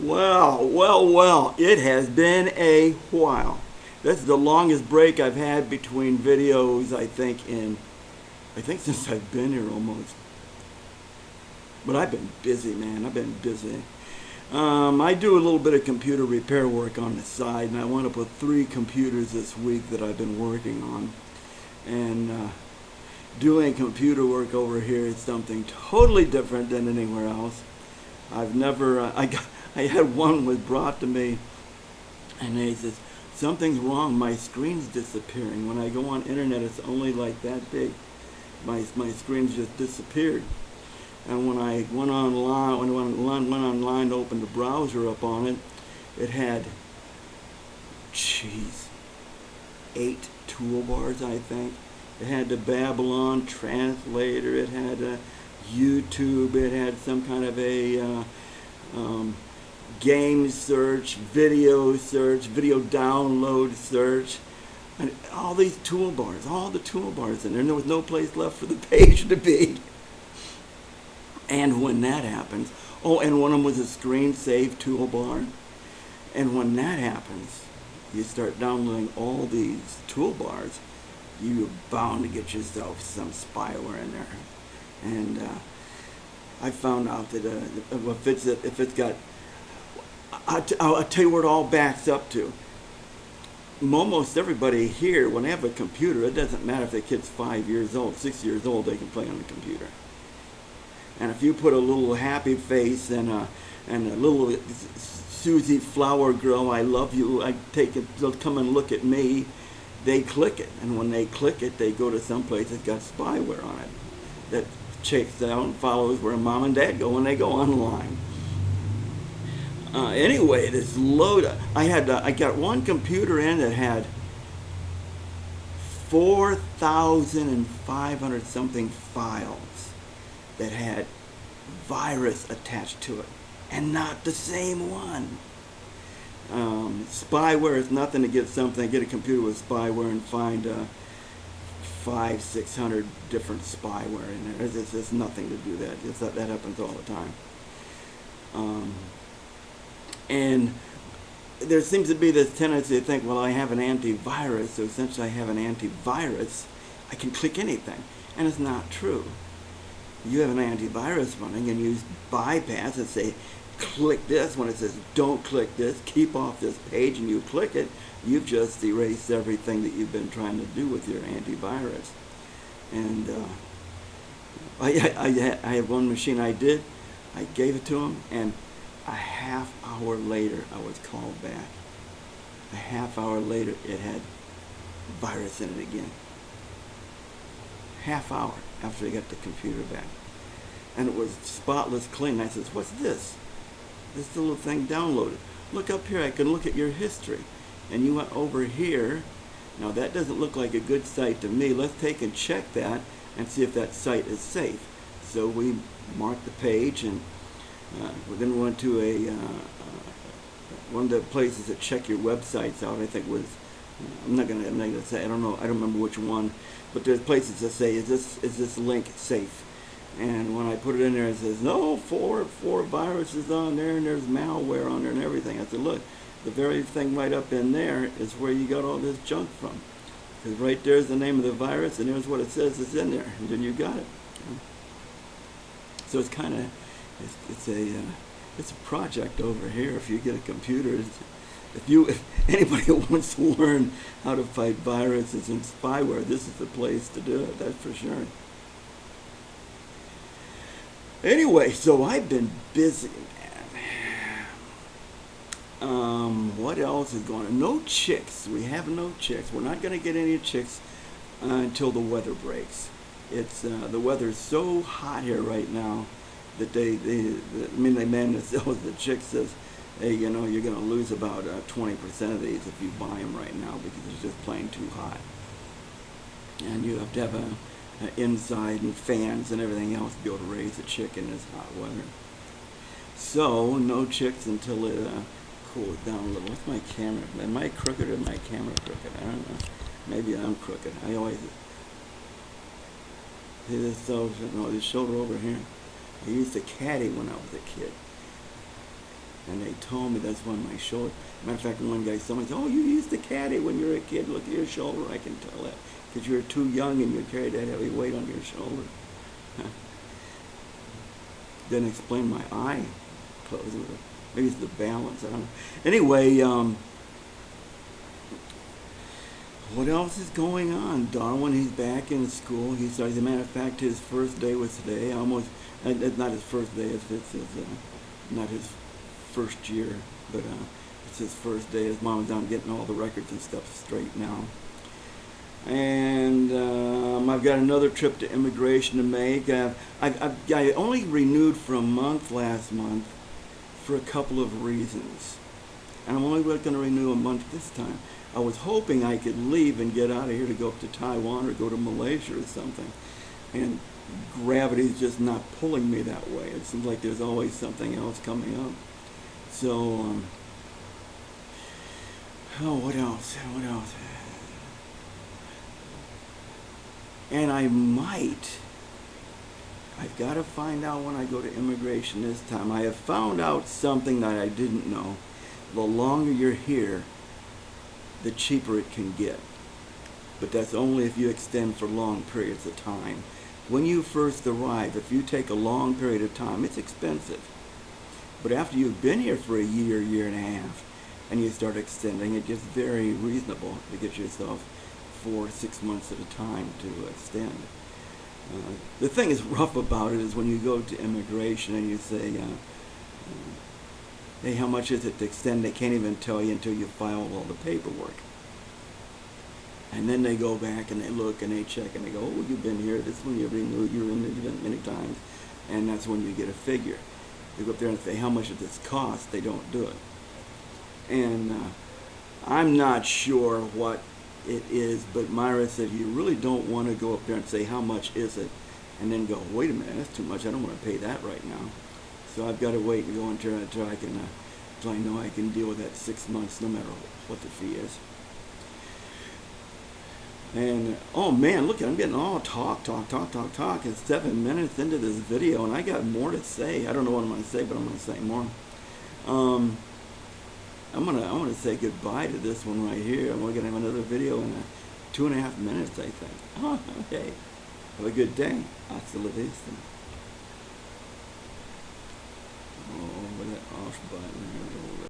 Well, it has been a while. This is the longest break I've had between videos, I think since I've been here almost. But I've been busy, man. I've been busy. I do a little bit of computer repair work on the side, and I want to put 3 computers this week that I've been working on. And doing computer work over here is something totally different than anywhere else. I've never, I had one was brought to me, and he says, something's wrong, my screen's disappearing. When I go on internet, it's only like that big. My screen's just disappeared. And when I went online to open the browser up on it, it had, 8 toolbars, I think. It had the Babylon translator, it had YouTube, it had some kind of a game search, video download search, and all these toolbars, all the toolbars in there, and there was no place left for the page to be. And when that happens, and one of them was a screen save toolbar, and when that happens, you start downloading all these toolbars, you're bound to get yourself some spyware in there. And I found out that if it's got, I'll tell you where it all backs up to. Almost everybody here, when they have a computer, it doesn't matter if the kid's 5 years old, 6 years old, they can play on the computer. And if you put a little happy face and a little Susie Flower Girl, I love you, I take it, they'll come and look at me, they click it. And when they click it, they go to some place that's got spyware on it that checks out and follows where mom and dad go when they go online. Anyway, this load, I got one computer in that had 4,500 something files that had virus attached to it, and not the same one. Spyware is nothing to get a computer with spyware and find 500-600 different spyware in there. There's nothing to do that. That happens all the time. And there seems to be this tendency to think, well, I have an antivirus, so since I have an antivirus, I can click anything. And it's not true. You have an antivirus running and you bypass and say, click this. When it says, don't click this, keep off this page, and you click it, you've just erased everything that you've been trying to do with your antivirus. And I have one machine I gave it to him, and a half hour later, I was called back. A half hour later, it had virus in it again. Half hour after I got the computer back. And it was spotless clean. I says, what's this? This little thing downloaded. Look up here, I can look at your history. And you went over here. Now that doesn't look like a good site to me. Let's take and check that and see if that site is safe. So we marked the page, and then we went to one of the places that check your websites out. I think was, I'm not gonna say, I don't know, I don't remember which one, but there's places that say, is this link safe? And when I put it in there, it says, no, four viruses on there, and there's malware on there and everything. I said, look, the very thing right up in there is where you got all this junk from. Because right there's the name of the virus, and there's what it says is in there, and then you got it. So it's kind of, it's a project over here. If you get a computer, if anybody who wants to learn how to fight viruses and spyware, this is the place to do it. That's for sure. Anyway, so I've been busy, man. What else is going on? No chicks. We have no chicks. We're not going to get any chicks until the weather breaks. It's the weather's so hot here right now that they man that sells the chick says, hey, you know, you're going to lose about 20% of these if you buy them right now because it's just plain too hot. And you have to have an inside and fans and everything else to be able to raise a chick in this hot weather. So, no chicks until it cools down a little. What's my camera? Am I crooked or is my camera crooked? I don't know. Maybe I'm crooked. I always see this shoulder over here. I used to caddy when I was a kid. And they told me that's when my shoulder. Matter of fact, one guy, someone said, "Oh, you used to caddy when you were a kid. Look at your shoulder. I can tell that because you were too young and you carried that heavy weight on your shoulder." Didn't explain my eye closing. Maybe it's the balance. I don't know. Anyway, what else is going on? Darwin, he's back in school. As a matter of fact, his first day was today. It's not his first day. It's not his first year, but it's his first day. His mom's down getting all the records and stuff straight now. And I've got another trip to immigration to make. I only renewed for a month last month for a couple of reasons. And I'm only going to renew a month this time. I was hoping I could leave and get out of here to go up to Taiwan or go to Malaysia or something. And gravity's just not pulling me that way. It seems like there's always something else coming up. So, what else? And I've got to find out when I go to immigration this time. I have found out something that I didn't know. The longer you're here, the cheaper it can get. But that's only if you extend for long periods of time. When you first arrive, if you take a long period of time, it's expensive. But after you've been here for a year, year and a half, and you start extending, it gets very reasonable to get yourself 4 or 6 months at a time to extend. The thing is rough about it is when you go to immigration and you say, hey, how much is it to extend? They can't even tell you until you file all the paperwork. And then they go back and they look and they check and they go, oh, you've been here. This one you've renewed. You're in it many times. And that's when you get a figure. They go up there and say, how much does this cost? They don't do it. And I'm not sure what it is, but Myra said you really don't want to go up there and say how much is it and then go, wait a minute, that's too much, I don't want to pay that right now. So I've got to wait and go until I know I can deal with that 6 months no matter what the fee is. And oh man, look, I'm getting all talk. It's 7 minutes into this video and I got more to say. I don't know what I'm going to say, but I'm going to say more. I'm gonna say goodbye to this one right here. I'm gonna have another video in 2.5 minutes, I think. Oh, okay. Have a good day. Hasta la vista. Oh, with that off button.